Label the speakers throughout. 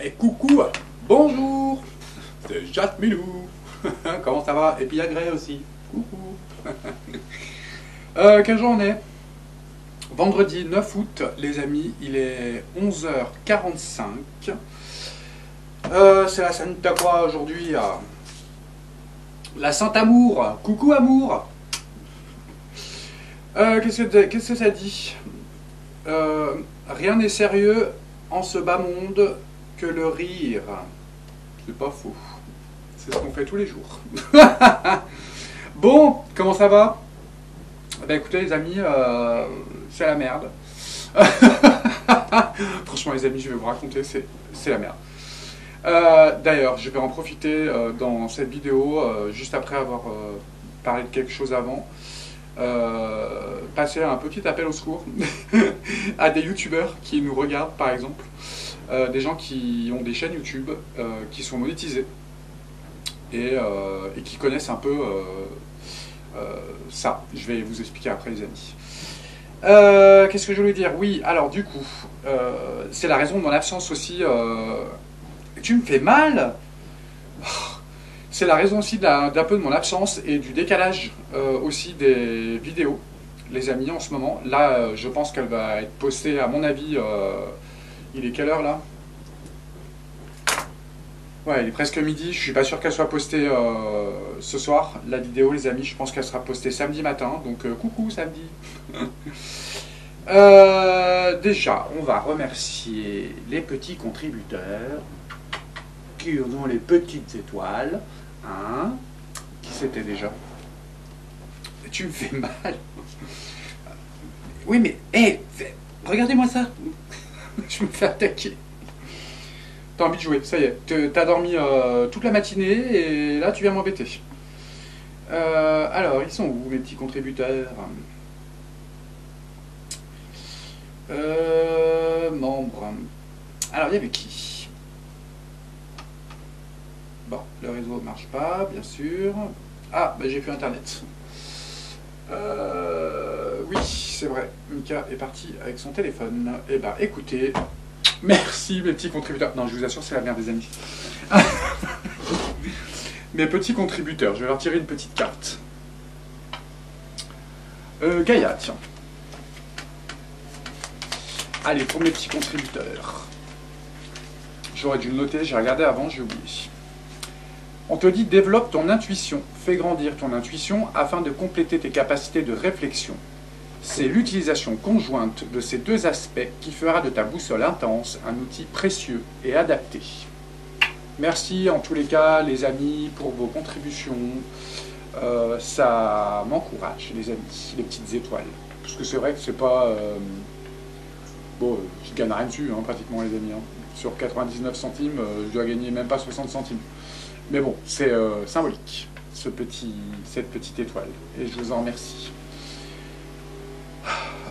Speaker 1: Et coucou, bonjour, c'est Jacques-Milou. Comment ça va? Et puis Agré aussi. Coucou. Quel jour on est? Vendredi 9 août, les amis, il est 11h45. C'est la Sainte quoi aujourd'hui? La Sainte Amour. Coucou Amour. Qu'est-ce que ça dit? Rien n'est sérieux en ce bas monde que le rire. C'est pas faux. C'est ce qu'on fait tous les jours. Bon, comment ça va? Ben écoutez les amis, c'est la merde. Franchement les amis, je vais vous raconter, c'est la merde. D'ailleurs, je vais en profiter dans cette vidéo, juste après avoir parlé de quelque chose avant, passer un petit appel au secours à des youtubeurs qui nous regardent par exemple, des gens qui ont des chaînes YouTube qui sont monétisées et qui connaissent un peu ça. Je vais vous expliquer après les amis. Qu'est-ce que je voulais dire? Oui, alors du coup, c'est la raison de mon absence aussi. Tu me fais mal? C'est la raison aussi d'un peu de mon absence et du décalage aussi des vidéos, les amis, en ce moment. Là, je pense qu'elle va être postée, à mon avis, il est quelle heure là? Ouais, il est presque midi, je suis pas sûr qu'elle soit postée ce soir, la vidéo, les amis. Je pense qu'elle sera postée samedi matin, donc coucou samedi. Déjà, on va remercier les petits contributeurs qui ont les petites étoiles. Hein? Qui c'était déjà? Tu me fais mal. Oui, mais, hé, regardez-moi ça. Je me fais attaquer. T'as envie de jouer, ça y est. T'as dormi toute la matinée et là, tu viens m'embêter. Alors, ils sont où, mes petits contributeurs? Membres. Alors, il y avait qui? Bon, le réseau ne marche pas, bien sûr. Ah, bah, j'ai plus internet. Oui, c'est vrai. Mika est parti avec son téléphone. Eh bah, écoutez, merci mes petits contributeurs. Non, je vous assure, c'est la merde des amis. Mes petits contributeurs, je vais leur tirer une petite carte. Gaïa, tiens. Allez, pour mes petits contributeurs. J'aurais dû le noter, j'ai regardé avant, j'ai oublié. On te dit développe ton intuition, fais grandir ton intuition afin de compléter tes capacités de réflexion. C'est l'utilisation conjointe de ces deux aspects qui fera de ta boussole intense un outil précieux et adapté. Merci en tous les cas les amis pour vos contributions, ça m'encourage les amis, les petites étoiles. Parce que c'est vrai que c'est pas... bon, je gagne rien dessus hein, pratiquement les amis. Hein. Sur 99 centimes, je dois gagner même pas 60 centimes. Mais bon, c'est symbolique, cette petite étoile. Et je vous en remercie.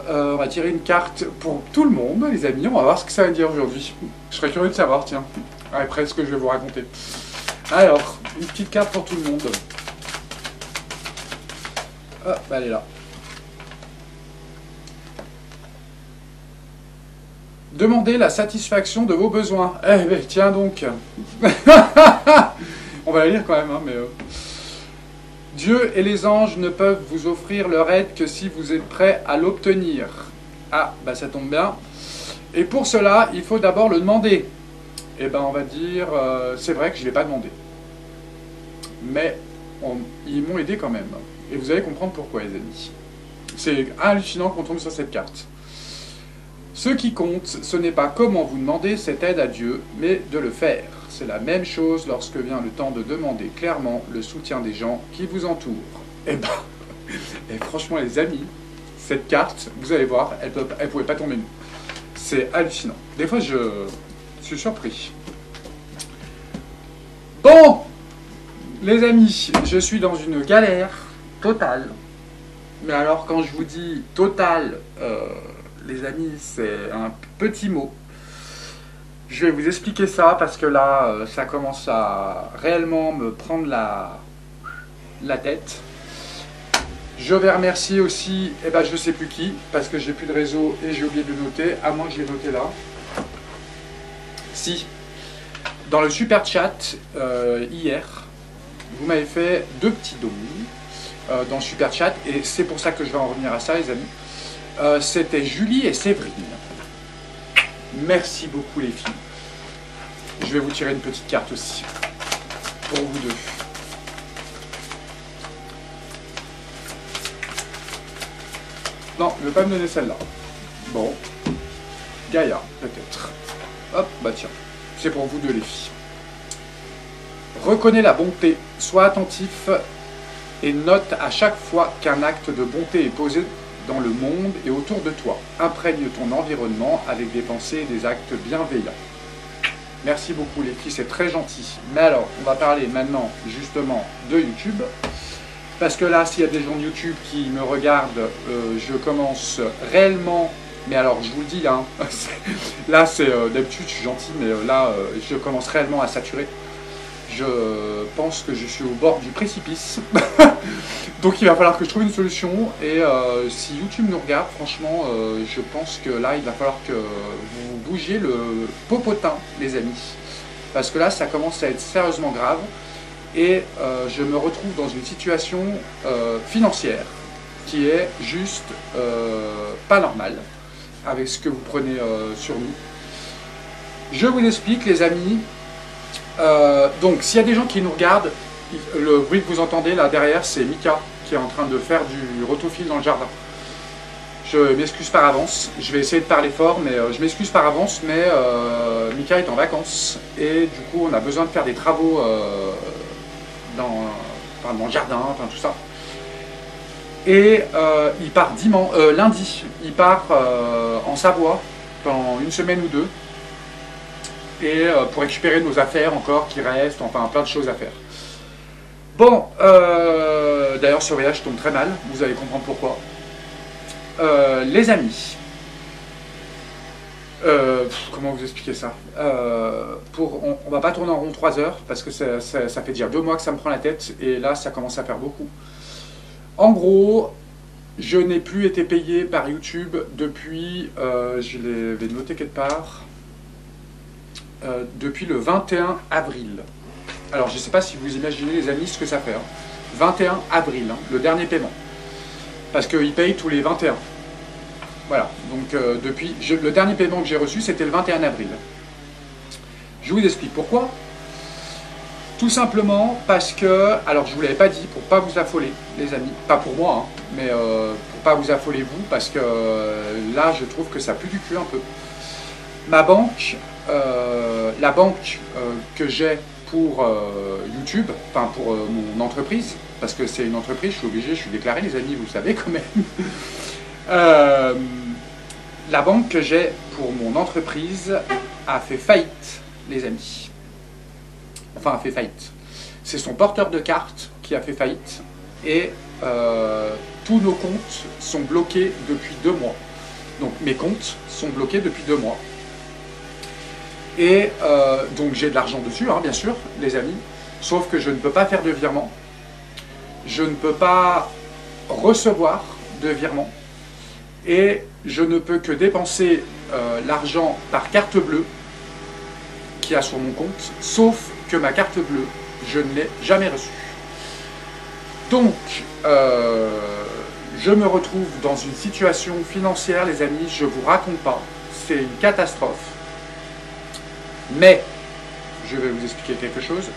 Speaker 1: On va tirer une carte pour tout le monde, les amis. On va voir ce que ça va dire aujourd'hui. Je serais curieux de savoir, tiens, après ce que je vais vous raconter. Alors, une petite carte pour tout le monde. Ah, bah elle est là. Demandez la satisfaction de vos besoins. Eh ben, tiens donc. On va la lire quand même, hein, mais... Dieu et les anges ne peuvent vous offrir leur aide que si vous êtes prêt à l'obtenir. Ah, bah ça tombe bien. Et pour cela, il faut d'abord le demander. Eh ben, on va dire... c'est vrai que je ne l'ai pas demandé. Mais ils m'ont aidé quand même. Et vous allez comprendre pourquoi, les amis. C'est hallucinant qu'on tombe sur cette carte. Ce qui compte, ce n'est pas comment vous demandez cette aide à Dieu, mais de le faire. C'est la même chose lorsque vient le temps de demander clairement le soutien des gens qui vous entourent. Et ben, et franchement les amis, cette carte, vous allez voir, elle ne pouvait pas tomber mieux. C'est hallucinant. Des fois, je suis surpris. Bon, les amis, je suis dans une galère totale. Mais alors, quand je vous dis totale, les amis, c'est un petit mot. Je vais vous expliquer ça parce que là, ça commence à réellement me prendre la tête. Je vais remercier aussi, eh ben, je ne sais plus qui, parce que j'ai plus de réseau et j'ai oublié de le noter, à moins que je l'ai noté là. Si, dans le super chat hier, vous m'avez fait 2 petits dons dans le super chat, et c'est pour ça que je vais en revenir à ça, les amis. C'était Julie et Séverine. Merci beaucoup, les filles. Je vais vous tirer une petite carte aussi, pour vous deux. Non, ne veut pas me donner celle-là. Bon. Gaïa, peut-être. Hop, bah tiens. C'est pour vous deux, les filles. Reconnais la bonté. Sois attentif et note à chaque fois qu'un acte de bonté est posé dans le monde et autour de toi. Imprègne ton environnement avec des pensées et des actes bienveillants. Merci beaucoup, les filles, c'est très gentil. Mais alors, on va parler maintenant, justement, de YouTube. Parce que là, s'il y a des gens de YouTube qui me regardent, je commence réellement, mais alors je vous le dis, hein, là c'est d'habitude je suis gentil, mais là je commence réellement à saturer. Je pense que je suis au bord du précipice. Donc il va falloir que je trouve une solution. Et si YouTube nous regarde, franchement, je pense que là il va falloir que vous bougiez le popotin, les amis. Parce que là ça commence à être sérieusement grave. Et je me retrouve dans une situation financière qui est juste pas normale avec ce que vous prenez sur nous. Je vous explique, les amis. Donc s'il y a des gens qui nous regardent, le bruit que vous entendez là derrière, c'est Mika qui est en train de faire du rotofil dans le jardin. Je m'excuse par avance, je vais essayer de parler fort, mais je m'excuse par avance, mais Mika est en vacances et du coup on a besoin de faire des travaux dans le jardin, enfin tout ça. Et il part lundi, il part en Savoie pendant une semaine ou deux, et pour récupérer nos affaires encore qui restent, enfin plein de choses à faire. Bon, d'ailleurs ce voyage tombe très mal, vous allez comprendre pourquoi. Les amis, comment vous expliquer ça, on va pas tourner en rond 3 heures parce que ça fait déjà 2 mois que ça me prend la tête et là ça commence à faire beaucoup. En gros, je n'ai plus été payé par YouTube depuis, je l'avais noté quelque part, depuis le 21 avril. Alors je ne sais pas si vous imaginez, les amis, ce que ça fait. 21 avril, hein, le dernier paiement. Parce qu'ils payent tous les 21. Voilà, donc le dernier paiement que j'ai reçu, c'était le 21 avril. Je vous explique pourquoi. Tout simplement parce que, alors je ne vous l'avais pas dit, pour pas vous affoler, les amis, pas pour moi, hein, mais pour pas vous affoler vous, parce que là, je trouve que ça pue du cul un peu. Ma banque, la banque que j'ai pour YouTube, enfin pour mon entreprise, parce que c'est une entreprise, je suis obligé, je suis déclaré, les amis, vous le savez quand même. La banque que j'ai pour mon entreprise a fait faillite, les amis. Enfin, a fait faillite. C'est son porteur de carte qui a fait faillite et tous nos comptes sont bloqués depuis 2 mois. Donc mes comptes sont bloqués depuis 2 mois. Et donc j'ai de l'argent dessus, hein, bien sûr, les amis, sauf que je ne peux pas faire de virement. Je ne peux pas recevoir de virement. Et je ne peux que dépenser l'argent par carte bleue qu'il y a sur mon compte, sauf que ma carte bleue, je ne l'ai jamais reçue. Donc, je me retrouve dans une situation financière, les amis, je ne vous raconte pas, c'est une catastrophe. Mais, je vais vous expliquer quelque chose.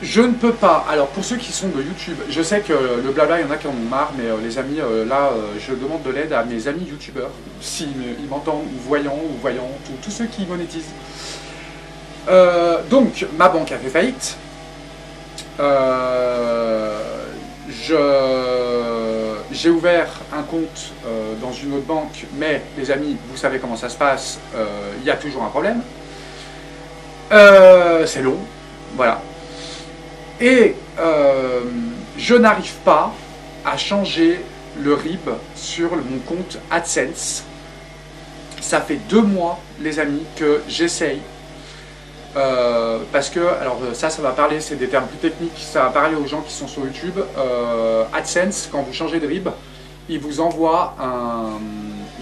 Speaker 1: Je ne peux pas, alors pour ceux qui sont de YouTube, je sais que le blabla, il y en a qui en ont marre, mais les amis, là, je demande de l'aide à mes amis YouTubeurs, s'ils m'entendent, ou voyants, tous ceux qui monétisent. Donc, ma banque a fait faillite. J'ai ouvert un compte dans une autre banque, mais les amis, vous savez comment ça se passe, il y a toujours un problème. C'est long, voilà. Et je n'arrive pas à changer le RIB sur mon compte AdSense. Ça fait 2 mois, les amis, que j'essaye. Parce que, alors ça va parler, c'est des termes plus techniques, ça va parler aux gens qui sont sur YouTube. AdSense, quand vous changez de RIB, il vous envoie un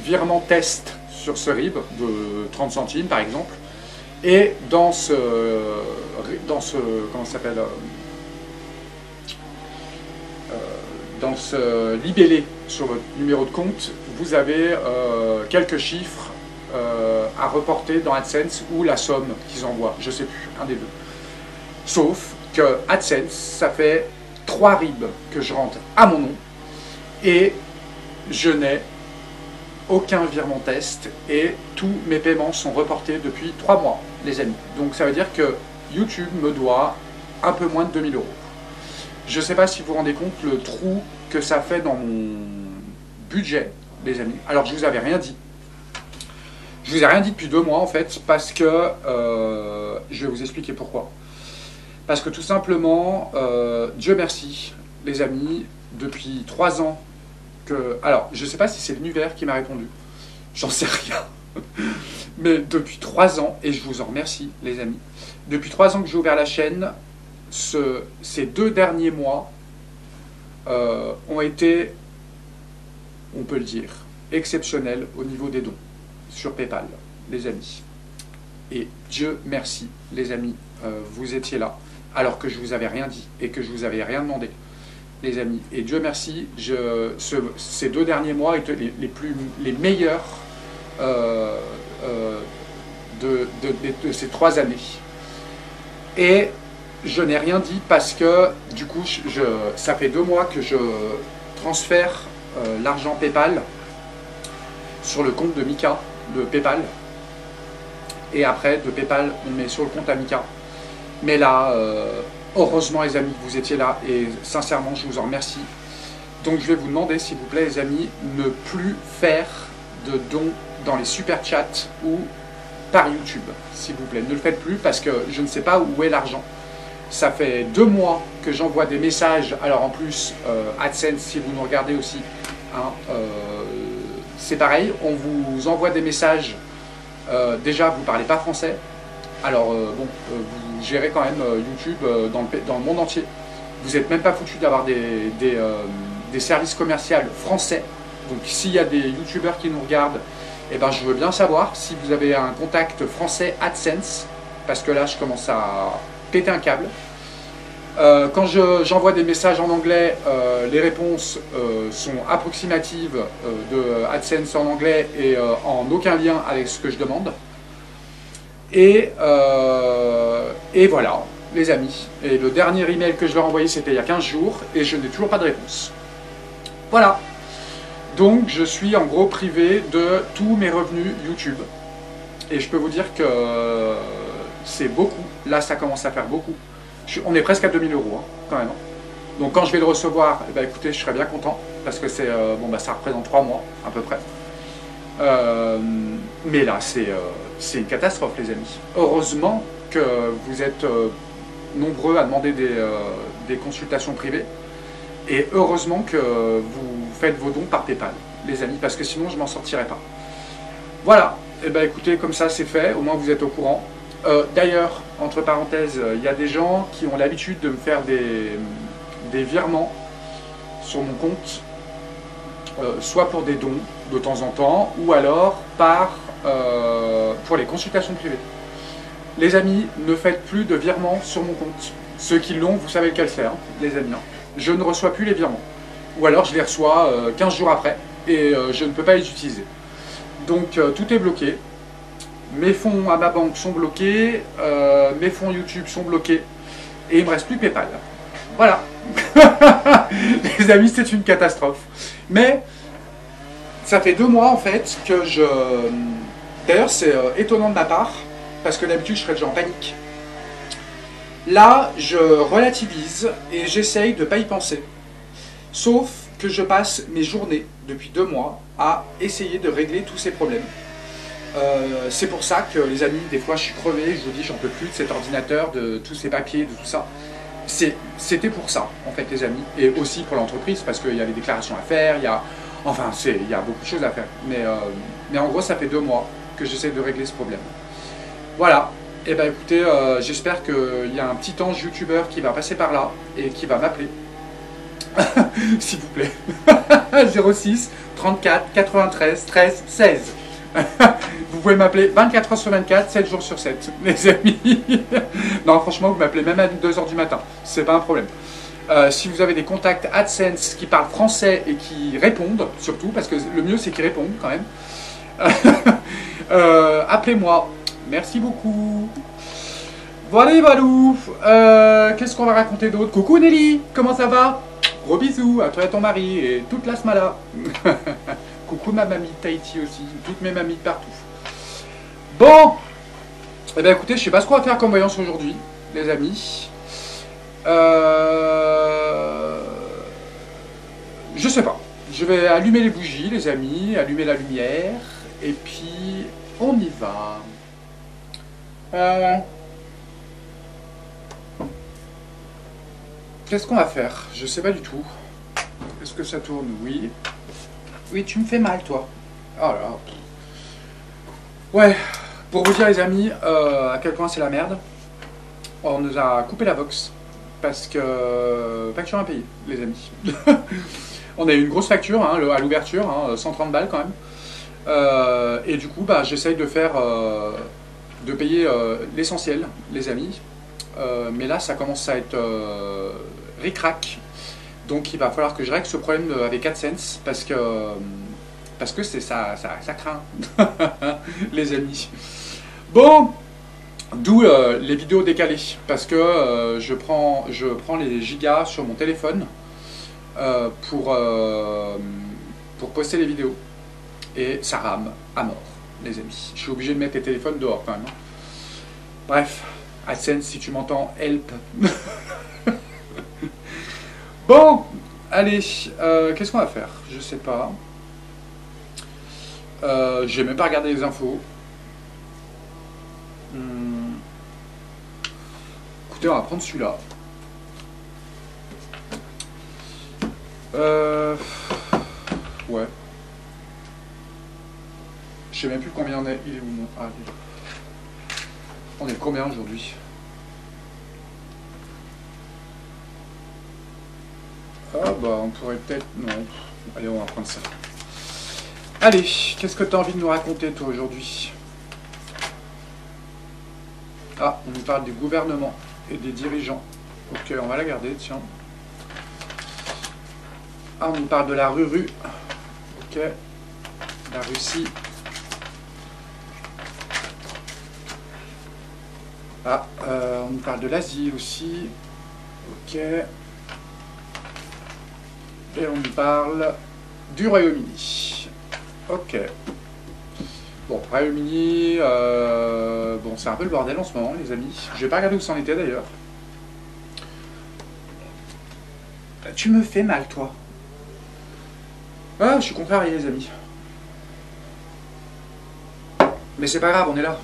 Speaker 1: virement test sur ce RIB de 30 centimes par exemple. Et dans ce comment ça s'appelle, dans ce libellé sur votre numéro de compte, vous avez quelques chiffres à reporter dans AdSense ou la somme qu'ils envoient, je sais plus, un des deux. Sauf que AdSense, ça fait 3 RIB que je rentre à mon nom et je n'ai aucun virement test et tous mes paiements sont reportés depuis 3 mois, les amis. Donc ça veut dire que YouTube me doit un peu moins de 2000 €. Je ne sais pas si vous vous rendez compte le trou que ça fait dans mon budget, les amis. Alors je vous avais rien dit. Je vous ai rien dit depuis 2 mois en fait, parce que je vais vous expliquer pourquoi. Parce que tout simplement, Dieu merci, les amis, depuis 3 ans que... Alors, je ne sais pas si c'est l'univers qui m'a répondu, j'en sais rien. Mais depuis 3 ans, et je vous en remercie, les amis, depuis 3 ans que j'ai ouvert la chaîne, ces 2 derniers mois ont été, on peut le dire, exceptionnels au niveau des dons sur PayPal, les amis. Et Dieu merci, les amis, vous étiez là, alors que je vous avais rien dit et que je vous avais rien demandé, les amis. Et Dieu merci, ces 2 derniers mois étaient les meilleurs de ces 3 années. Et je n'ai rien dit parce que, du coup, ça fait 2 mois que je transfère l'argent PayPal sur le compte de Mika, de PayPal. Et après, de PayPal, on met sur le compte à Mika. Mais là, heureusement, les amis, vous étiez là. Et sincèrement, je vous en remercie. Donc, je vais vous demander, s'il vous plaît, les amis, ne plus faire de dons dans les super chats ou par YouTube, s'il vous plaît. Ne le faites plus parce que je ne sais pas où est l'argent. Ça fait 2 mois que j'envoie des messages. Alors en plus, AdSense, si vous nous regardez aussi, hein, c'est pareil. On vous envoie des messages. Déjà, vous ne parlez pas français. Alors bon, vous gérez quand même YouTube dans le monde entier. Vous n'êtes même pas foutu d'avoir des services commerciaux français. Donc s'il y a des YouTubeurs qui nous regardent, eh ben, je veux bien savoir si vous avez un contact français AdSense. Parce que là, je commence à péter un câble. Quand j'envoie des messages en anglais, les réponses sont approximatives de AdSense en anglais et en aucun lien avec ce que je demande. Et voilà, les amis. Et le dernier email que je leur ai envoyé, c'était il y a 15 jours et je n'ai toujours pas de réponse. Voilà. Donc, je suis en gros privé de tous mes revenus YouTube. Et je peux vous dire que c'est beaucoup. Là, ça commence à faire beaucoup. On est presque à 2000 €, hein, quand même. Donc, quand je vais le recevoir, eh ben, écoutez, je serai bien content. Parce que c'est bon, bah, ça représente 3 mois, à peu près. Mais là, c'est une catastrophe, les amis. Heureusement que vous êtes nombreux à demander des consultations privées. Et heureusement que vous faites vos dons par PayPal, les amis, parce que sinon, je ne m'en sortirais pas. Voilà. Et ben écoutez, comme ça c'est fait, au moins vous êtes au courant. D'ailleurs, entre parenthèses, il y a des gens qui ont l'habitude de me faire des virements sur mon compte, soit pour des dons de temps en temps, ou alors pour les consultations privées. Les amis, ne faites plus de virements sur mon compte. Ceux qui l'ont, vous savez lequel c'est, hein, les amis. Hein. Je ne reçois plus les virements. Ou alors je les reçois 15 jours après, et je ne peux pas les utiliser. Donc tout est bloqué, mes fonds à ma banque sont bloqués, mes fonds YouTube sont bloqués, et il ne me reste plus PayPal. Voilà. Les amis, c'est une catastrophe. Mais ça fait 2 mois en fait que je... D'ailleurs c'est étonnant de ma part, parce que d'habitude je serais déjà en panique. Là, je relativise et j'essaye de ne pas y penser. Sauf que je passe mes journées, depuis 2 mois, à essayer de régler tous ces problèmes. C'est pour ça que, les amis, des fois je suis crevé, je vous dis, j'en peux plus de cet ordinateur, de tous ces papiers, de tout ça. C'était pour ça, en fait, les amis. Et aussi pour l'entreprise, parce qu'il y a les déclarations à faire, il y a beaucoup de choses à faire. Mais en gros, ça fait 2 mois que j'essaie de régler ce problème. Voilà. Et ben écoutez, j'espère qu'il y a un petit ange youtubeur qui va passer par là et qui va m'appeler. S'il vous plaît. 06 34 93 13 16. Vous pouvez m'appeler 24 heures sur 24, 7 jours sur 7, les amis. Non, franchement, vous m'appelez même à 2 h du matin. C'est pas un problème. Si vous avez des contacts AdSense qui parlent français et qui répondent, surtout, parce que le mieux c'est qu'ils répondent quand même, appelez-moi. Merci beaucoup. Voilà, Valou. Qu'est-ce qu'on va raconter d'autre? Coucou Nelly, comment ça va? Gros bisous à toi et ton mari et toute la smala. Coucou ma mamie de Tahiti aussi, toutes mes mamies de partout. Bon, eh bien écoutez, je sais pas ce qu'on va faire comme voyance aujourd'hui, les amis. Je sais pas. Je vais allumer les bougies, les amis, allumer la lumière, et puis on y va. Qu'est-ce qu'on va faire? Je sais pas du tout. Est-ce que ça tourne? Oui. Oui, tu me fais mal, toi. Oh là. Ouais. Pour vous dire, les amis, à quel point c'est la merde. On nous a coupé la box. Parce que... facture impayée, les amis. On a eu une grosse facture hein, à l'ouverture, hein, 130 balles quand même. Et du coup, bah, j'essaye de faire... de payer l'essentiel, les amis. Mais là, ça commence à être ric-rac. Donc il va falloir que je règle ce problème avec AdSense parce que c'est ça craint, les amis. Bon, d'où les vidéos décalées parce que je prends les gigas sur mon téléphone pour poster les vidéos et ça rame à mort, les amis. Je suis obligé de mettre les téléphones dehors quand même. Bref, AdSense, si tu m'entends, help. Bon, allez, qu'est-ce qu'on va faire? Je sais pas. J'ai même pas regardé les infos. Écoutez, on va prendre celui-là. Ouais. Je sais même plus combien on est. Il est où mon... Ah, il est là. On est combien aujourd'hui? Ah bah on pourrait peut-être... Non. Allez, on va prendre ça. Allez, qu'est-ce que tu as envie de nous raconter toi aujourd'hui? Ah, on nous parle du gouvernement et des dirigeants. Ok, on va la garder, tiens. Ah, on nous parle de la Ruru. Ok. La Russie. Ah, on nous parle de l'Asie aussi. Ok. Et on nous parle du Royaume-Uni. Ok. Bon, Royaume-Uni, bon, c'est un peu le bordel en ce moment, les amis. Je vais pas regarder où c'en était d'ailleurs. Tu me fais mal, toi. Ah, je suis contrarié, les amis. Mais c'est pas grave, on est là.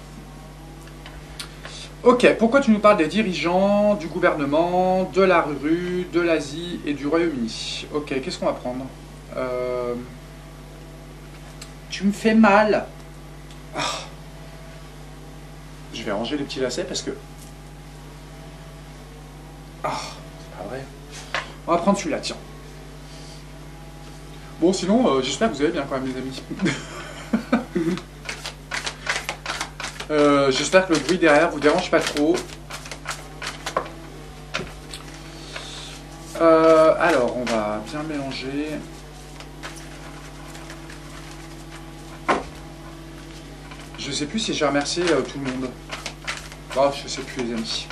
Speaker 1: Ok, pourquoi tu nous parles des dirigeants, du gouvernement, de la rue, de l'Asie et du Royaume-Uni? Ok, qu'est-ce qu'on va prendre? Tu me fais mal. Ah. Je vais ranger les petits lacets parce que... Ah, c'est pas vrai. On va prendre celui-là, tiens. Bon, sinon, j'espère que vous allez bien quand même, les amis. J'espère que le bruit derrière vous dérange pas trop. Alors, on va bien mélanger. Je sais plus si j'ai remercié tout le monde. Oh, je sais plus, les amis.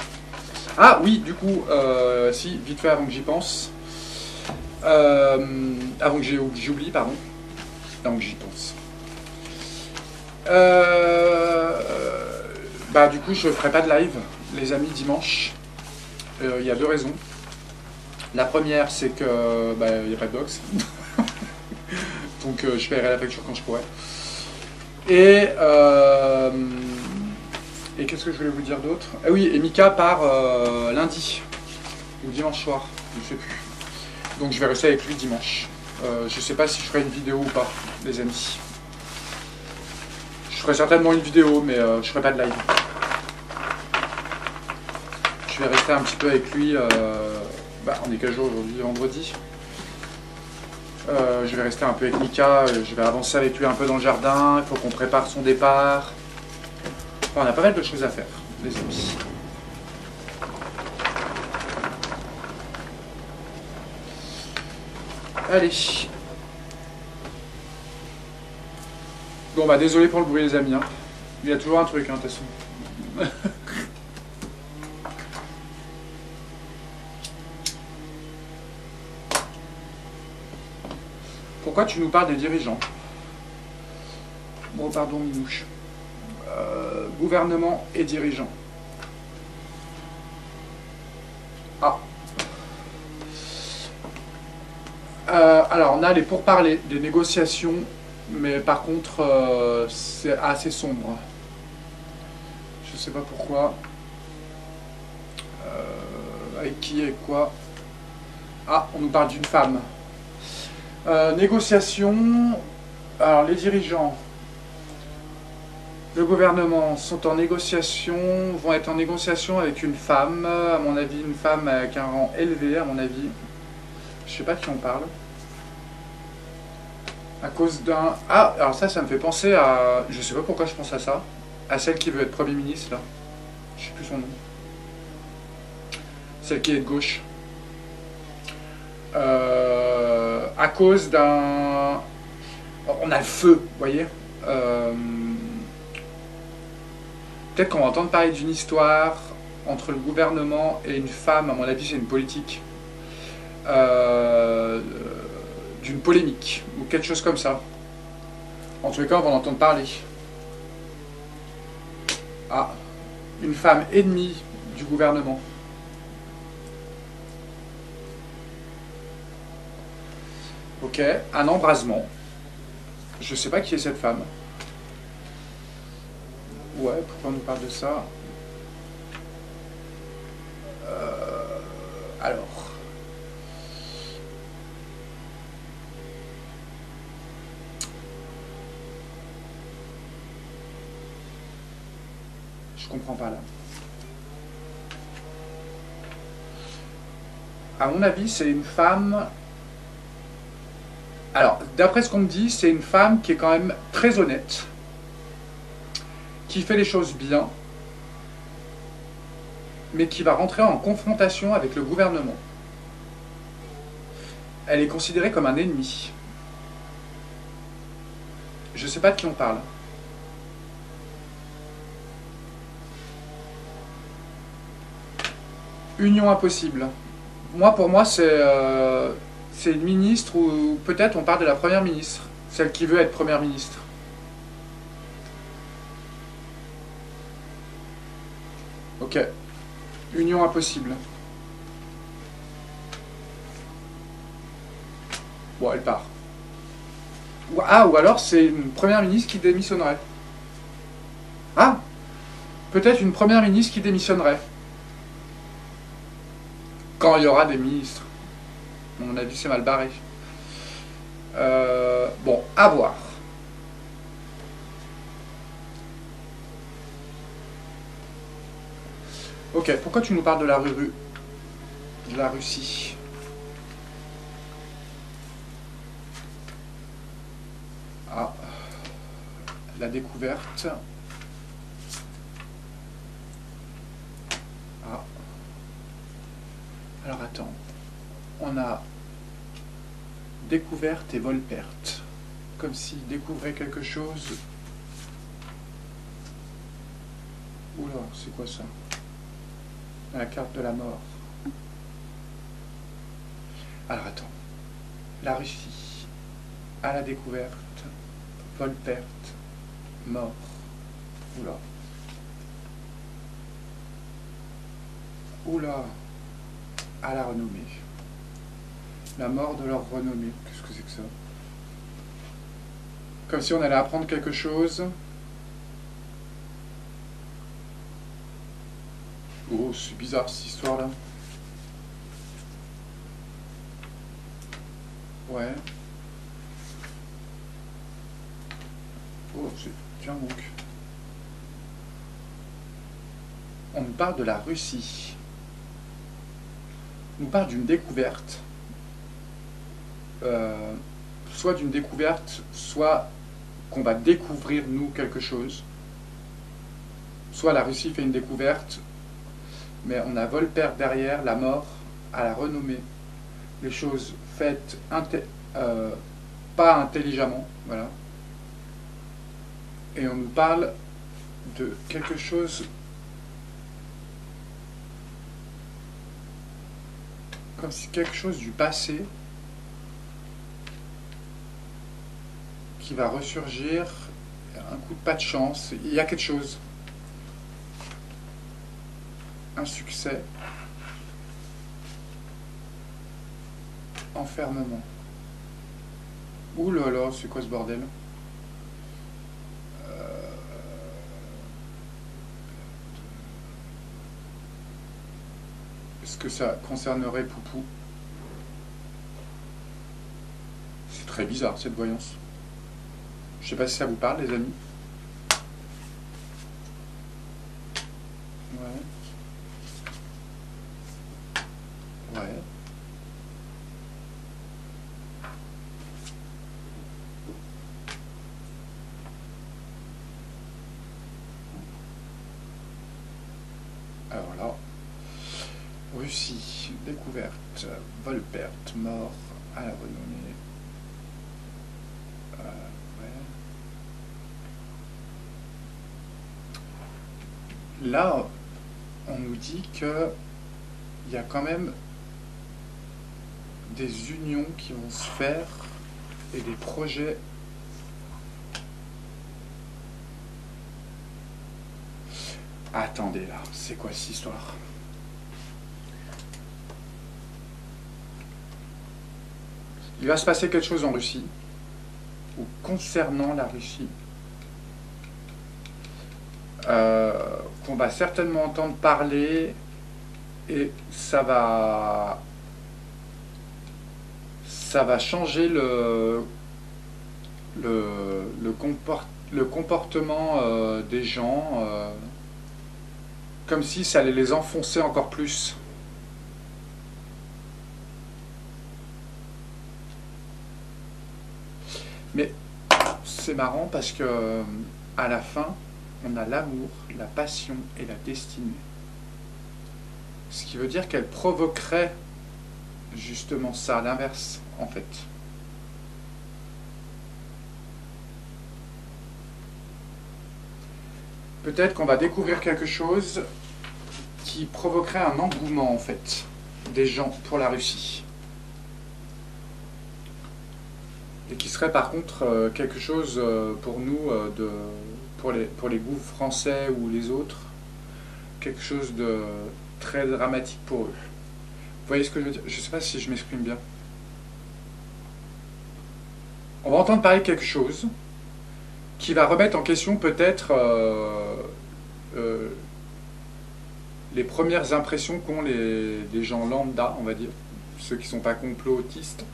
Speaker 1: Ah oui, du coup, si, vite fait avant que j'y pense. Avant que j'oublie, pardon. Avant que j'y pense. Bah du coup je ferai pas de live les amis dimanche. Il y a deux raisons. La première c'est que bah, il n'y a pas de box. Donc je paierai la facture quand je pourrai. Et qu'est-ce que je voulais vous dire d'autre? Ah oui, et Mika part lundi ou dimanche soir, je sais plus. Donc je vais rester avec lui dimanche. Je sais pas si je ferai une vidéo ou pas, les amis. Je ferai certainement une vidéo, mais je ferai pas de live. Je vais rester un petit peu avec lui. Bah, on est quel jour aujourd'hui? Vendredi. Je vais rester un peu avec Mika, je vais avancer avec lui un peu dans le jardin, il faut qu'on prépare son départ. Enfin, on a pas mal de choses à faire, les amis. Allez. Bon bah désolé pour le bruit les amis, hein. Il y a toujours un truc, hein, de toute façon. Pourquoi tu nous parles des dirigeants? Bon, pardon, Minouche. Gouvernement et dirigeants. Ah. Alors, on a les pourparlers, des négociations, mais par contre, c'est assez sombre. Je sais pas pourquoi. Avec qui et quoi? Ah, on nous parle d'une femme. Négociations. Alors, les dirigeants, le gouvernement sont en négociation, vont être en négociation avec une femme, à mon avis, une femme avec un rang élevé, à mon avis. Je sais pas de qui on parle. À cause d'un... Ah, alors ça me fait penser à... Je sais pas pourquoi je pense à ça. À celle qui veut être Premier ministre, là. Je sais plus son nom. Celle qui est de gauche. À cause d'un... On a le feu, vous voyez. Peut-être qu'on va entendre parler d'une histoire entre le gouvernement et une femme, à mon avis c'est une politique. D'une polémique, ou quelque chose comme ça. En tous les cas, on va en entendre parler. Ah, une femme ennemie du gouvernement. Ok, un embrasement. Je sais pas qui est cette femme. Ouais, pourquoi on nous parle de ça? Alors... Je comprends pas là. À mon avis, c'est une femme... Alors, d'après ce qu'on me dit, c'est une femme qui est quand même très honnête, qui fait les choses bien, mais qui va rentrer en confrontation avec le gouvernement. Elle est considérée comme un ennemi. Je sais pas de qui on parle. Union impossible. Moi, pour moi, c'est une ministre, ou peut-être on parle de la première ministre, celle qui veut être première ministre. Ok. Union impossible. Bon, elle part. Ah, ou alors c'est une première ministre qui démissionnerait. Ah, peut-être une première ministre qui démissionnerait. Quand il y aura des ministres. À mon avis, c'est mal barré. Bon, à voir. Ok, pourquoi tu nous parles de la Russie? Ah, la découverte. Ah. Alors attends, on a découverte et vol-perte. Comme s'il découvrait quelque chose. Oula, c'est quoi ça? La carte de la mort. Alors attends. La Russie, à la découverte, vol-perte, mort. Oula. Oula. À la renommée. La mort de leur renommée. Qu'est-ce que c'est que ça? Comme si on allait apprendre quelque chose. Oh, c'est bizarre cette histoire-là. Ouais. Oh, tiens donc. On nous parle de la Russie. On nous parle d'une découverte. soit d'une découverte, soit qu'on va découvrir, nous, quelque chose. Soit la Russie fait une découverte, mais on a Voltaire derrière, la mort, à la renommée. Les choses faites pas intelligemment, voilà. Et on nous parle de quelque chose comme si quelque chose du passé qui va ressurgir, un coup de pas de chance, il y a quelque chose, un succès, enfermement. Ouh là là, c'est quoi ce bordel? Est-ce que ça concernerait Poupou? C'est très bizarre cette voyance. Je sais pas si ça vous parle, les amis. Ouais. Ouais. Alors là, Russie, découverte, vol perte, mort, à la renommée. Ouais. Là, on nous dit que il y a quand même des unions qui vont se faire et des projets. Attendez là, c'est quoi cette histoire? Il va se passer quelque chose en Russie, ou concernant la Russie, qu'on va certainement entendre parler, et ça va changer le comportement des gens, comme si ça allait les enfoncer encore plus. Mais c'est marrant parce que à la fin, on a l'amour, la passion et la destinée. Ce qui veut dire qu'elle provoquerait justement ça, l'inverse en fait. Peut-être qu'on va découvrir quelque chose qui provoquerait un engouement en fait des gens pour la Russie. Et qui serait par contre quelque chose pour nous, pour les goûts français ou les autres, quelque chose de très dramatique pour eux. Vous voyez ce que je veux dire? Je ne sais pas si je m'exprime bien. On va entendre parler de quelque chose qui va remettre en question peut-être les premières impressions qu'ont les gens lambda, on va dire, ceux qui ne sont pas complotistes.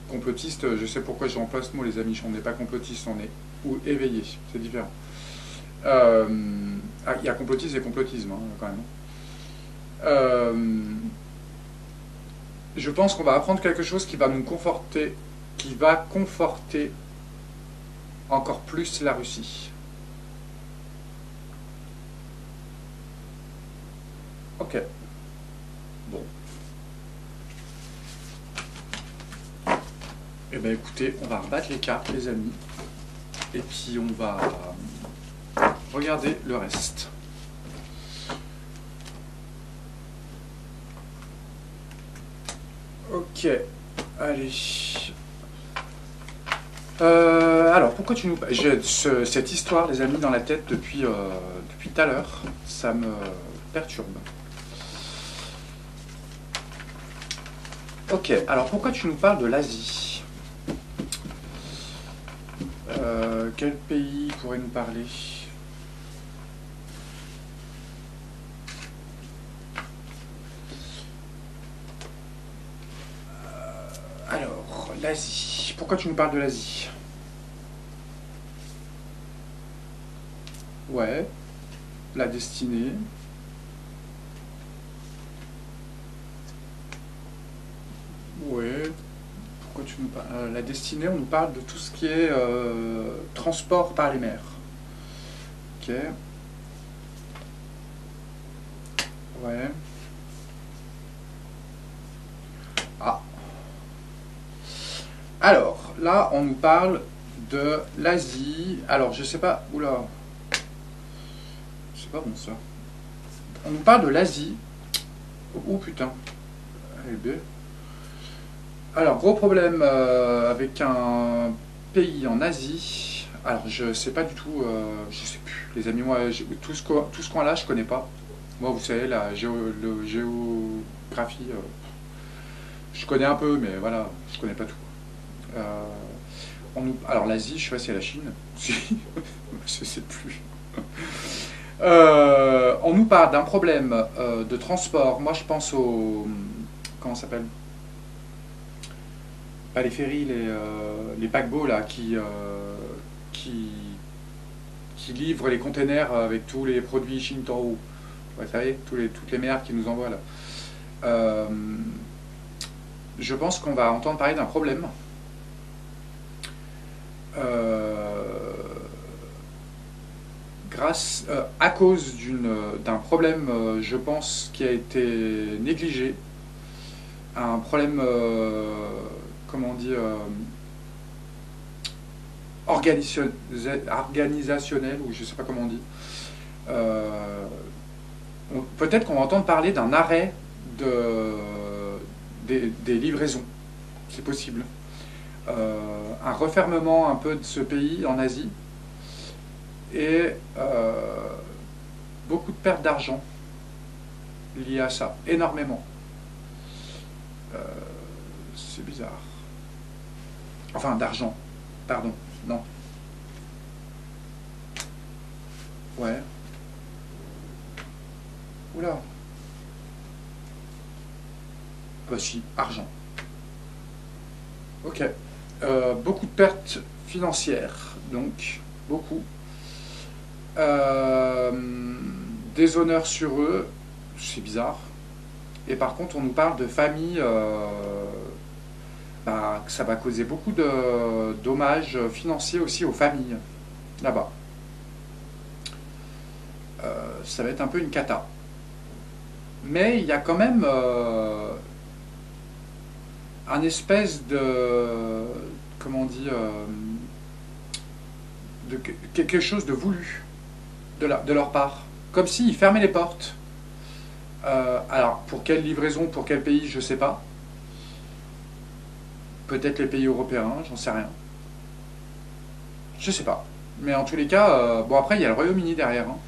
Speaker 1: Complotiste, je sais pourquoi j'emploie ce mot, les amis. On n'est pas complotiste, on est ou éveillé, c'est différent. Il y a complotisme et complotisme, hein, quand même. Je pense qu'on va apprendre quelque chose qui va nous conforter, qui va conforter encore plus la Russie. Ok. Bon. Eh bien écoutez, on va rebattre les cartes, les amis. Et puis on va regarder le reste. Ok, allez. Alors, pourquoi tu nous... J'ai cette histoire, les amis, dans la tête depuis tout à l'heure. Ça me perturbe. Ok, alors pourquoi tu nous parles de l'Asie? Quel pays pourrait nous parler? Alors, l'Asie. Pourquoi tu nous parles de l'Asie? Ouais, la destinée. Ouais, pourquoi tu nous parles, la destinée, on nous parle de tout ce qui est transport par les mers. Ok. Ouais. Ah. Alors, là, on nous parle de l'Asie. Alors, je sais pas. Oula. C'est pas bon ça. On nous parle de l'Asie. Oh putain. LB. Alors, gros problème avec un pays en Asie. Alors, je sais pas du tout. Je sais plus. Les amis, moi, tout ce coin-là, je connais pas. Moi, vous savez, la géographie, je connais un peu, mais voilà, je connais pas tout. Euh, alors, l'Asie, je sais pas si c'est la Chine. Si. Je sais plus. On nous parle d'un problème de transport. Moi, je pense au. Comment ça s'appelle? Pas les ferries, les paquebots là, qui, qui livrent les containers avec tous les produits Shintaro. Vous savez, toutes les merdes qui nous envoient là. Euh, je pense qu'on va entendre parler d'un problème. À cause d'un problème, je pense, qui a été négligé, un problème, comment on dit, organisationnel, ou je sais pas comment on dit. Peut-être qu'on va entendre parler d'un arrêt des livraisons, c'est possible. Un refermement un peu de ce pays en Asie, et beaucoup de pertes d'argent liées à ça, énormément. C'est bizarre. Enfin, d'argent, pardon, non. Ouais. Oula. Bah si, argent. Ok. Beaucoup de pertes financières, donc, beaucoup. Des honneurs sur eux, c'est bizarre. Et par contre, on nous parle de familles, que ça va causer beaucoup de dommages financiers aussi aux familles, là-bas. Ça va être un peu une cata. Mais il y a quand même un espèce de, comment on dit, de quelque chose de voulu de leur part. Comme s'ils fermaient les portes. Alors, pour quelle livraison, pour quel pays, je sais pas. Peut-être les pays européens, j'en sais rien. Je sais pas. Mais en tous les cas, bon après, il y a le Royaume-Uni derrière. Hein.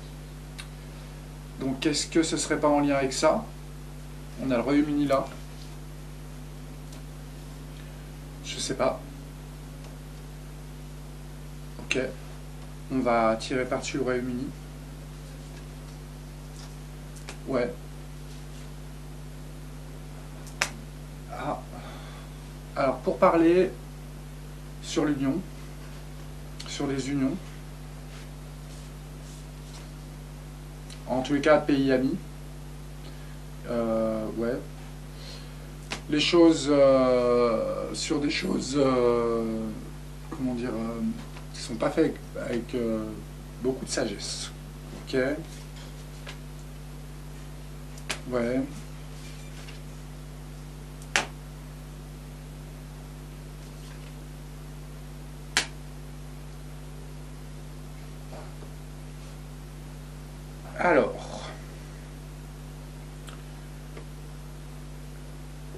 Speaker 1: Donc, est-ce que ce serait pas en lien avec ça? On a le Royaume-Uni là. Je sais pas. Ok. On va tirer par-dessus le Royaume-Uni. Ouais. Ah. Alors, pour parler sur l'union, sur les unions, en tous les cas, pays amis, ouais. Les choses, sur des choses, comment dire, qui sont pas faites avec beaucoup de sagesse. Ok. Ouais. Alors,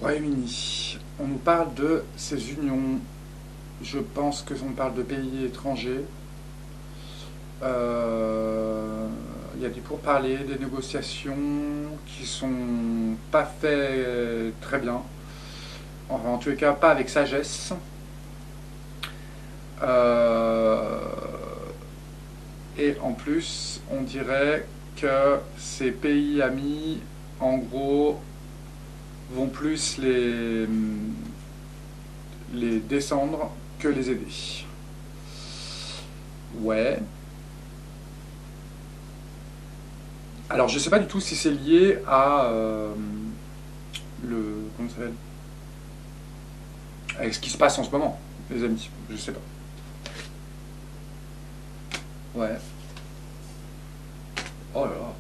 Speaker 1: Royaume-Uni, on nous parle de ces unions, je pense que on parle de pays étrangers. Il y a des pourparlers, des négociations qui sont pas faites très bien. Enfin, en tous les cas, pas avec sagesse. Et en plus, on dirait que ces pays amis, en gros, vont plus les descendre que les aider. Ouais. Alors, je sais pas du tout si c'est lié à comment ça s'appelle, avec ce qui se passe en ce moment, les amis. Je sais pas. Ouais. Oh là là.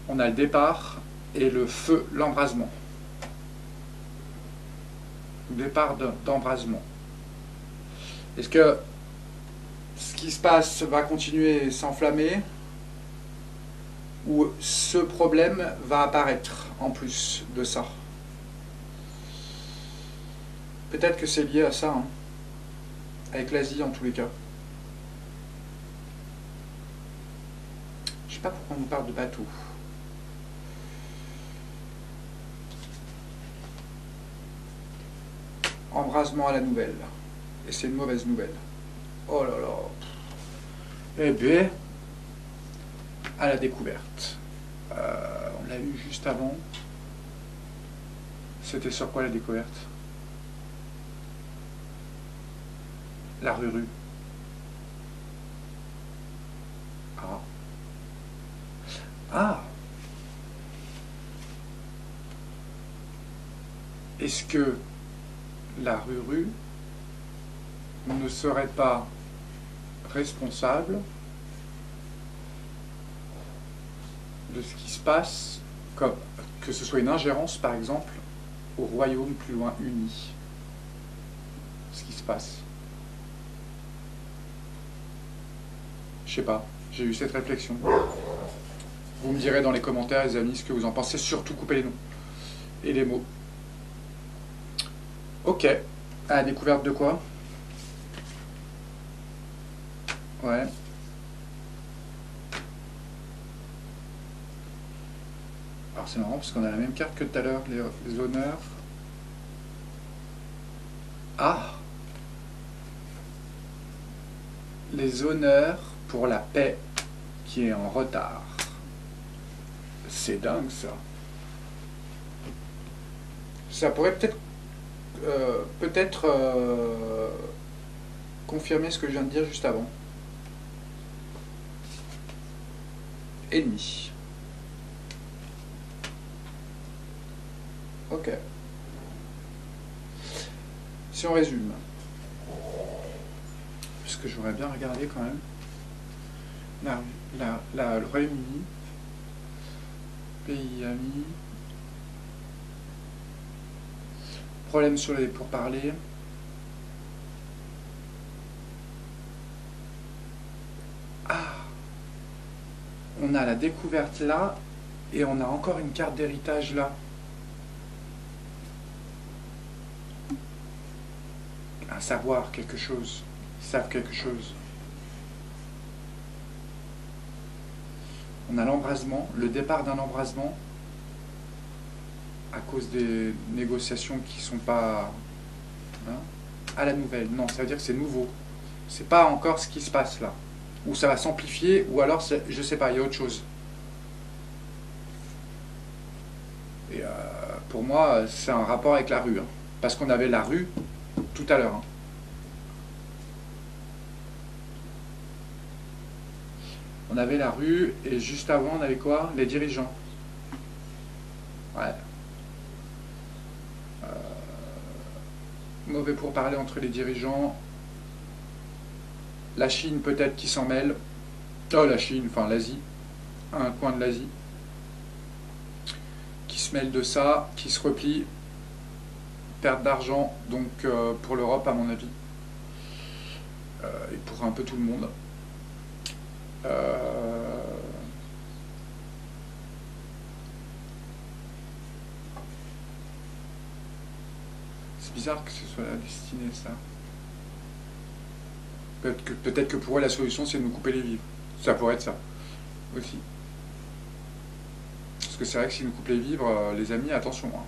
Speaker 1: On a le départ et le feu, l'embrasement. Départ d'embrasement. Est-ce que ce qui se passe va continuer à s'enflammer ou ce problème va apparaître en plus de ça? Peut-être que c'est lié à ça, hein. Avec l'Asie en tous les cas. Je sais pas pourquoi on nous parle de bateau. Embrasement à la nouvelle. Et c'est une mauvaise nouvelle. Oh là là. Eh bien, à la découverte. On l'a eu juste avant. C'était sur quoi la découverte? La rue. Ah. Ah. Est-ce que la rue ne serait pas responsable de ce qui se passe, comme que ce soit une ingérence par exemple au royaume plus loin uni, ce qui se passe? Je sais pas, j'ai eu cette réflexion. Vous me direz dans les commentaires, les amis, ce que vous en pensez. Surtout coupez les noms et les mots. Ok, à la découverte de quoi? Ouais. Alors c'est marrant parce qu'on a la même carte que tout à l'heure, les honneurs. Ah! Les honneurs pour la paix qui est en retard. C'est dingue ça. Ça pourrait peut-être confirmer ce que je viens de dire juste avant. Ennemi. Ok. Si on résume, puisque j'aurais bien regardé quand même, le Royaume-Uni, pays amis, problème sur les pourparlers, on a la découverte là, et on a encore une carte d'héritage là. Un savoir, quelque chose. Ils savent quelque chose. On a l'embrasement, le départ d'un embrasement, à cause des négociations qui sont pas... Hein, à la nouvelle. Non, ça veut dire que c'est nouveau. C'est pas encore ce qui se passe là. Ou ça va s'amplifier, ou alors, je sais pas, il y a autre chose. Et pour moi, c'est un rapport avec la rue. Hein, parce qu'on avait la rue tout à l'heure. Hein. On avait la rue, et juste avant, on avait quoi? Les dirigeants. Ouais. Mauvais pourparlers entre les dirigeants. La Chine peut-être qui s'en mêle. Oh, la Chine, enfin l'Asie. Un coin de l'Asie. Qui se mêle de ça, qui se replie. Perte d'argent, donc pour l'Europe à mon avis. Et pour un peu tout le monde. C'est bizarre que ce soit la destinée, ça. Peut-être que pour eux, la solution, c'est de nous couper les vivres. Ça pourrait être ça, aussi. Parce que c'est vrai que si nous coupent les vivres, les amis, attention. Hein.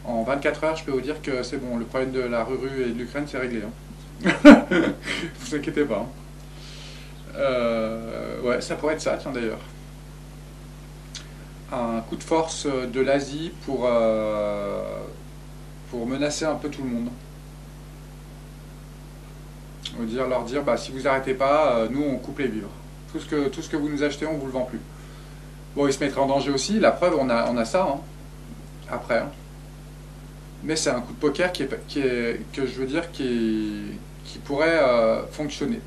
Speaker 1: En 24 heures, je peux vous dire que c'est bon, le problème de la Russie et de l'Ukraine, c'est réglé. Hein. Vous inquiétez pas. Hein. Ouais, ça pourrait être ça, tiens, d'ailleurs. Un coup de force de l'Asie pour menacer un peu tout le monde. Leur dire, bah, si vous n'arrêtez pas, nous on coupe les vivres. Tout ce que vous nous achetez, on vous le vend plus. Bon, ils se mettraient en danger aussi, la preuve, on a ça, hein, après. Hein. Mais c'est un coup de poker que je veux dire qui pourrait fonctionner.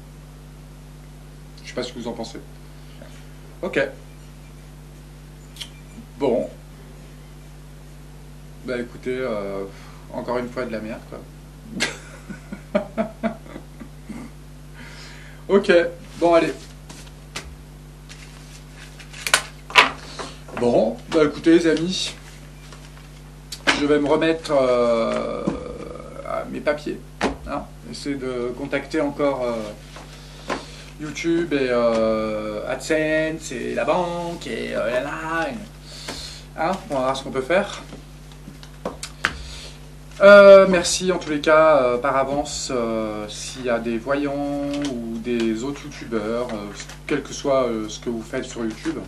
Speaker 1: Je sais pas ce que vous en pensez. Ok. Bon. Bah écoutez, encore une fois de la merde quoi. Ok, bon allez. Bon, bah écoutez les amis, je vais me remettre à mes papiers. Hein, essayer de contacter encore YouTube et AdSense et la banque et là. Hein, on va voir ce qu'on peut faire. Merci en tous les cas par avance s'il y a des voyants ou des autres youtubeurs, quel que soit ce que vous faites sur YouTube.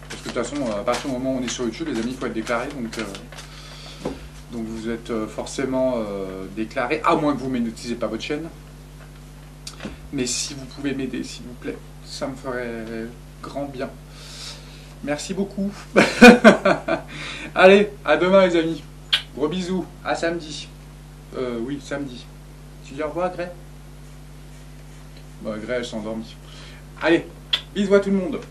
Speaker 1: Parce que de toute façon, à partir du moment où on est sur YouTube, les amis, il faut être déclaré. Donc vous êtes forcément déclaré, à moins que vous ne monétisez pas votre chaîne. Mais si vous pouvez m'aider, s'il vous plaît, ça me ferait grand bien. Merci beaucoup. Allez, à demain les amis. Gros bisous, à samedi. Oui, samedi. Tu dis au revoir, Grey? Bah, Grey, elle s'est endormie. Allez, bisous à tout le monde.